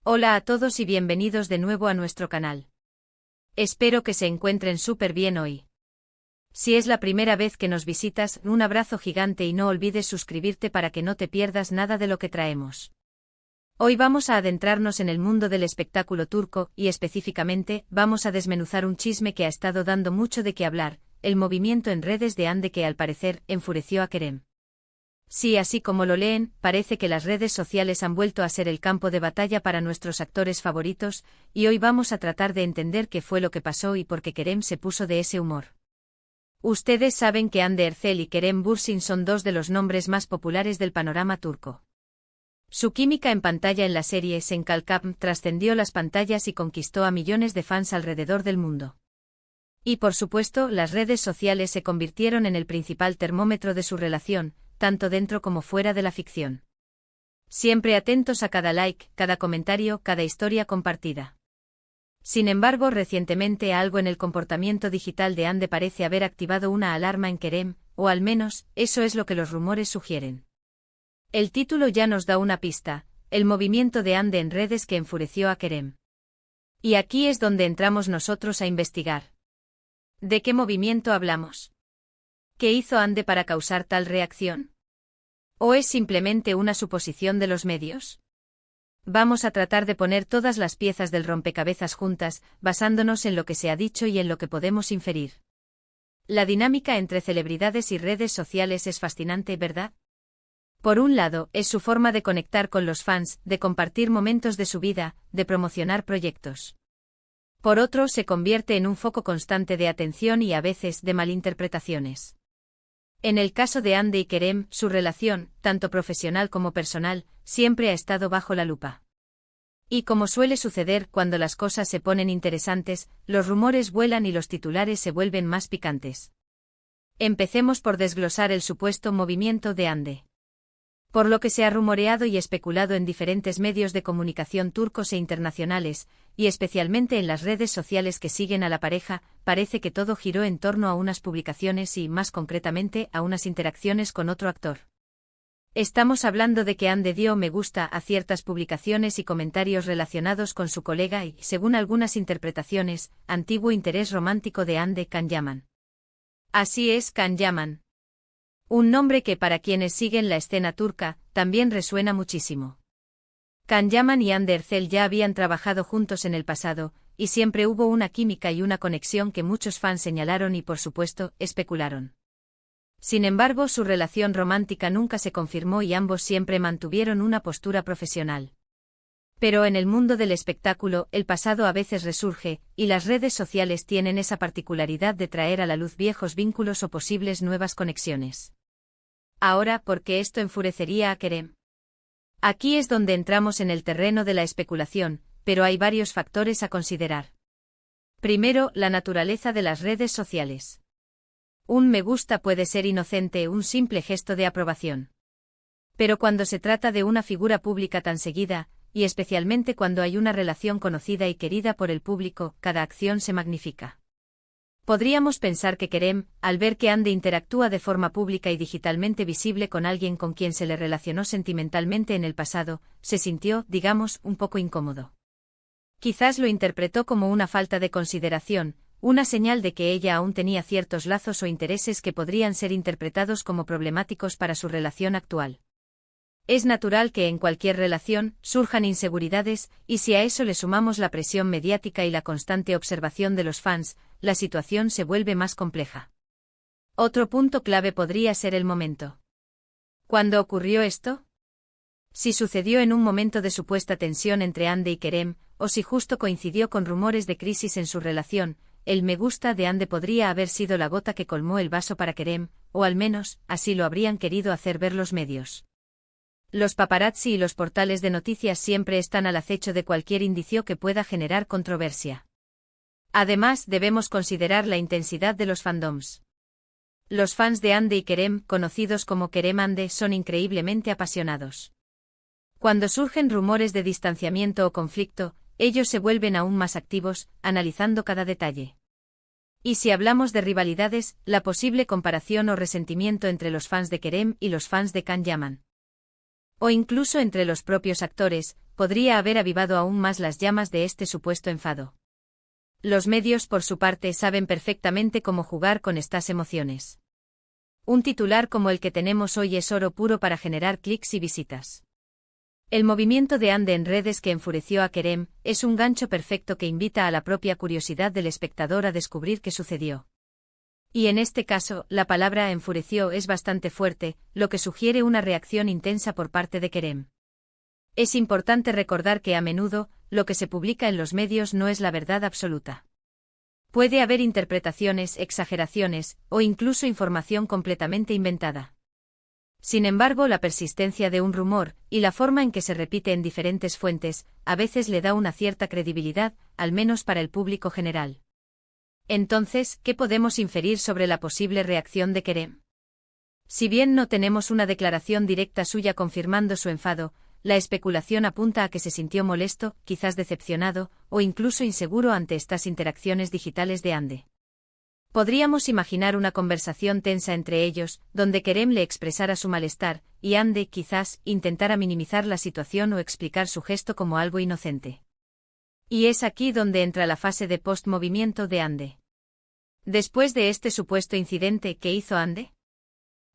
Hola a todos y bienvenidos de nuevo a nuestro canal. Espero que se encuentren súper bien hoy. Si es la primera vez que nos visitas, un abrazo gigante y no olvides suscribirte para que no te pierdas nada de lo que traemos. Hoy vamos a adentrarnos en el mundo del espectáculo turco y específicamente vamos a desmenuzar un chisme que ha estado dando mucho de qué hablar, el movimiento en redes de Hande que al parecer enfureció a Kerem. Sí, así como lo leen, parece que las redes sociales han vuelto a ser el campo de batalla para nuestros actores favoritos, y hoy vamos a tratar de entender qué fue lo que pasó y por qué Kerem se puso de ese humor. Ustedes saben que Hande Erçel y Kerem Bürsin son dos de los nombres más populares del panorama turco. Su química en pantalla en la serie Senkalkam trascendió las pantallas y conquistó a millones de fans alrededor del mundo. Y por supuesto, las redes sociales se convirtieron en el principal termómetro de su relación, tanto dentro como fuera de la ficción. Siempre atentos a cada like, cada comentario, cada historia compartida. Sin embargo, recientemente algo en el comportamiento digital de Hande parece haber activado una alarma en Kerem, o al menos, eso es lo que los rumores sugieren. El título ya nos da una pista, el movimiento de Hande en redes que enfureció a Kerem. Y aquí es donde entramos nosotros a investigar. ¿De qué movimiento hablamos? ¿Qué hizo Hande para causar tal reacción? ¿O es simplemente una suposición de los medios? Vamos a tratar de poner todas las piezas del rompecabezas juntas, basándonos en lo que se ha dicho y en lo que podemos inferir. La dinámica entre celebridades y redes sociales es fascinante, ¿verdad? Por un lado, es su forma de conectar con los fans, de compartir momentos de su vida, de promocionar proyectos. Por otro, se convierte en un foco constante de atención y a veces de malinterpretaciones. En el caso de Hande y Kerem, su relación, tanto profesional como personal, siempre ha estado bajo la lupa. Y como suele suceder cuando las cosas se ponen interesantes, los rumores vuelan y los titulares se vuelven más picantes. Empecemos por desglosar el supuesto movimiento de Hande. Por lo que se ha rumoreado y especulado en diferentes medios de comunicación turcos e internacionales, y especialmente en las redes sociales que siguen a la pareja, parece que todo giró en torno a unas publicaciones y, más concretamente, a unas interacciones con otro actor. Estamos hablando de que Hande dio me gusta a ciertas publicaciones y comentarios relacionados con su colega y, según algunas interpretaciones, antiguo interés romántico de Hande, Can Yaman. Así es, Can Yaman. Un nombre que para quienes siguen la escena turca, también resuena muchísimo. Can Yaman y Hande Erçel ya habían trabajado juntos en el pasado, y siempre hubo una química y una conexión que muchos fans señalaron y por supuesto, especularon. Sin embargo, su relación romántica nunca se confirmó y ambos siempre mantuvieron una postura profesional. Pero en el mundo del espectáculo, el pasado a veces resurge, y las redes sociales tienen esa particularidad de traer a la luz viejos vínculos o posibles nuevas conexiones. Ahora, ¿por qué esto enfurecería a Kerem? Aquí es donde entramos en el terreno de la especulación, pero hay varios factores a considerar. Primero, la naturaleza de las redes sociales. Un me gusta puede ser inocente, un simple gesto de aprobación. Pero cuando se trata de una figura pública tan seguida, y especialmente cuando hay una relación conocida y querida por el público, cada acción se magnifica. Podríamos pensar que Kerem, al ver que Hande interactúa de forma pública y digitalmente visible con alguien con quien se le relacionó sentimentalmente en el pasado, se sintió, digamos, un poco incómodo. Quizás lo interpretó como una falta de consideración, una señal de que ella aún tenía ciertos lazos o intereses que podrían ser interpretados como problemáticos para su relación actual. Es natural que en cualquier relación surjan inseguridades, y si a eso le sumamos la presión mediática y la constante observación de los fans, la situación se vuelve más compleja. Otro punto clave podría ser el momento. ¿Cuándo ocurrió esto? Si sucedió en un momento de supuesta tensión entre Hande y Kerem, o si justo coincidió con rumores de crisis en su relación, el me gusta de Hande podría haber sido la gota que colmó el vaso para Kerem, o al menos, así lo habrían querido hacer ver los medios. Los paparazzi y los portales de noticias siempre están al acecho de cualquier indicio que pueda generar controversia. Además, debemos considerar la intensidad de los fandoms. Los fans de Hande y Kerem, conocidos como Kerem Hande, son increíblemente apasionados. Cuando surgen rumores de distanciamiento o conflicto, ellos se vuelven aún más activos, analizando cada detalle. Y si hablamos de rivalidades, la posible comparación o resentimiento entre los fans de Kerem y los fans de Can Yaman. O incluso entre los propios actores, podría haber avivado aún más las llamas de este supuesto enfado. Los medios, por su parte, saben perfectamente cómo jugar con estas emociones. Un titular como el que tenemos hoy es oro puro para generar clics y visitas. El movimiento de Ande en redes que enfureció a Kerem es un gancho perfecto que invita a la propia curiosidad del espectador a descubrir qué sucedió. Y en este caso, la palabra enfureció es bastante fuerte, lo que sugiere una reacción intensa por parte de Kerem. Es importante recordar que a menudo, lo que se publica en los medios no es la verdad absoluta. Puede haber interpretaciones, exageraciones, o incluso información completamente inventada. Sin embargo, la persistencia de un rumor, y la forma en que se repite en diferentes fuentes, a veces le da una cierta credibilidad, al menos para el público general. Entonces, ¿qué podemos inferir sobre la posible reacción de Kerem? Si bien no tenemos una declaración directa suya confirmando su enfado, la especulación apunta a que se sintió molesto, quizás decepcionado, o incluso inseguro ante estas interacciones digitales de Ande. Podríamos imaginar una conversación tensa entre ellos, donde Kerem le expresara su malestar, y Ande, quizás, intentara minimizar la situación o explicar su gesto como algo inocente. Y es aquí donde entra la fase de post-movimiento de Ande. Después de este supuesto incidente, ¿qué hizo Ande?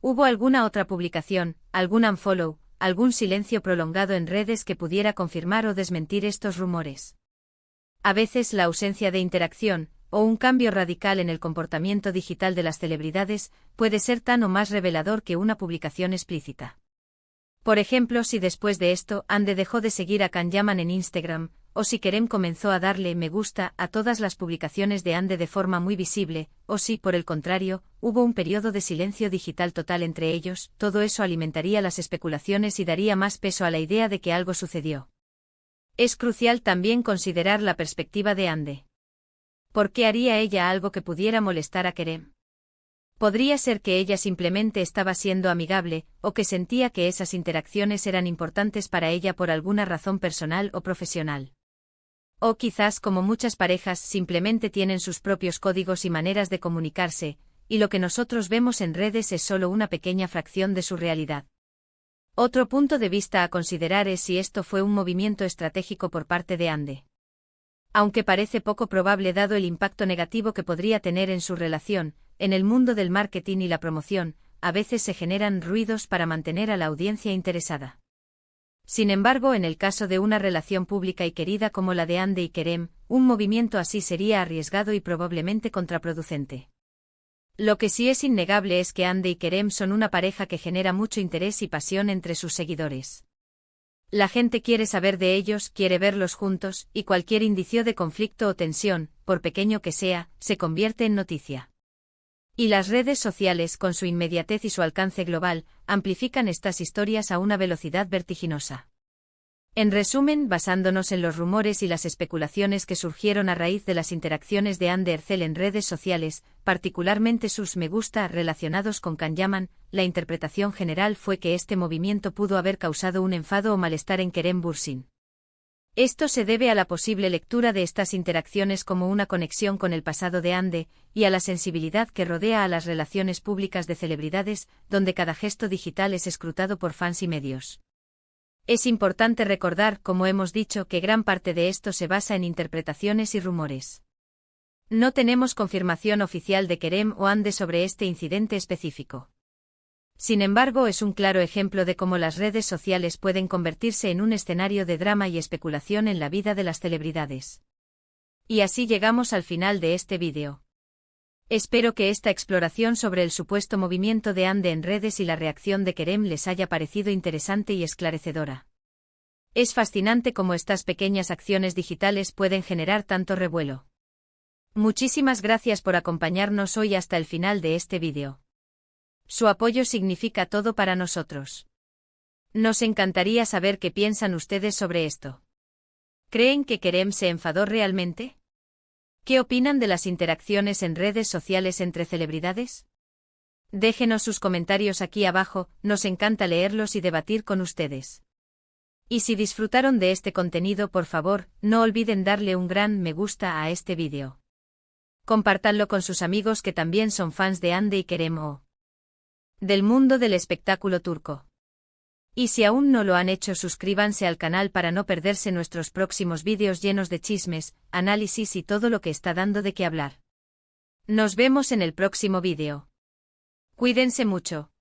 ¿Hubo alguna otra publicación, algún unfollow, algún silencio prolongado en redes que pudiera confirmar o desmentir estos rumores? A veces la ausencia de interacción, o un cambio radical en el comportamiento digital de las celebridades, puede ser tan o más revelador que una publicación explícita. Por ejemplo, si después de esto Ande dejó de seguir a Kanyaman en Instagram, o si Kerem comenzó a darle me gusta a todas las publicaciones de Ande de forma muy visible, o si, por el contrario, hubo un periodo de silencio digital total entre ellos, todo eso alimentaría las especulaciones y daría más peso a la idea de que algo sucedió. Es crucial también considerar la perspectiva de Ande. ¿Por qué haría ella algo que pudiera molestar a Kerem? Podría ser que ella simplemente estaba siendo amigable, o que sentía que esas interacciones eran importantes para ella por alguna razón personal o profesional. O quizás, como muchas parejas, simplemente tienen sus propios códigos y maneras de comunicarse, y lo que nosotros vemos en redes es solo una pequeña fracción de su realidad. Otro punto de vista a considerar es si esto fue un movimiento estratégico por parte de Ande. Aunque parece poco probable dado el impacto negativo que podría tener en su relación, en el mundo del marketing y la promoción, a veces se generan ruidos para mantener a la audiencia interesada. Sin embargo, en el caso de una relación pública y querida como la de Ande y Kerem, un movimiento así sería arriesgado y probablemente contraproducente. Lo que sí es innegable es que Ande y Kerem son una pareja que genera mucho interés y pasión entre sus seguidores. La gente quiere saber de ellos, quiere verlos juntos, y cualquier indicio de conflicto o tensión, por pequeño que sea, se convierte en noticia. Y las redes sociales, con su inmediatez y su alcance global, amplifican estas historias a una velocidad vertiginosa. En resumen, basándonos en los rumores y las especulaciones que surgieron a raíz de las interacciones de Ande Ercel en redes sociales, particularmente sus me gusta relacionados con Kanyaman, la interpretación general fue que este movimiento pudo haber causado un enfado o malestar en Kerem Bürsin. Esto se debe a la posible lectura de estas interacciones como una conexión con el pasado de Ande, y a la sensibilidad que rodea a las relaciones públicas de celebridades, donde cada gesto digital es escrutado por fans y medios. Es importante recordar, como hemos dicho, que gran parte de esto se basa en interpretaciones y rumores. No tenemos confirmación oficial de Kerem o Ande sobre este incidente específico. Sin embargo, es un claro ejemplo de cómo las redes sociales pueden convertirse en un escenario de drama y especulación en la vida de las celebridades. Y así llegamos al final de este vídeo. Espero que esta exploración sobre el supuesto movimiento de Ande en redes y la reacción de Kerem les haya parecido interesante y esclarecedora. Es fascinante cómo estas pequeñas acciones digitales pueden generar tanto revuelo. Muchísimas gracias por acompañarnos hoy hasta el final de este vídeo. Su apoyo significa todo para nosotros. Nos encantaría saber qué piensan ustedes sobre esto. ¿Creen que Kerem se enfadó realmente? ¿Qué opinan de las interacciones en redes sociales entre celebridades? Déjenos sus comentarios aquí abajo, nos encanta leerlos y debatir con ustedes. Y si disfrutaron de este contenido, por favor, no olviden darle un gran me gusta a este vídeo. Compártanlo con sus amigos que también son fans de Ande y Kerem o del mundo del espectáculo turco. Y si aún no lo han hecho, suscríbanse al canal para no perderse nuestros próximos vídeos llenos de chismes, análisis y todo lo que está dando de qué hablar. Nos vemos en el próximo vídeo. Cuídense mucho.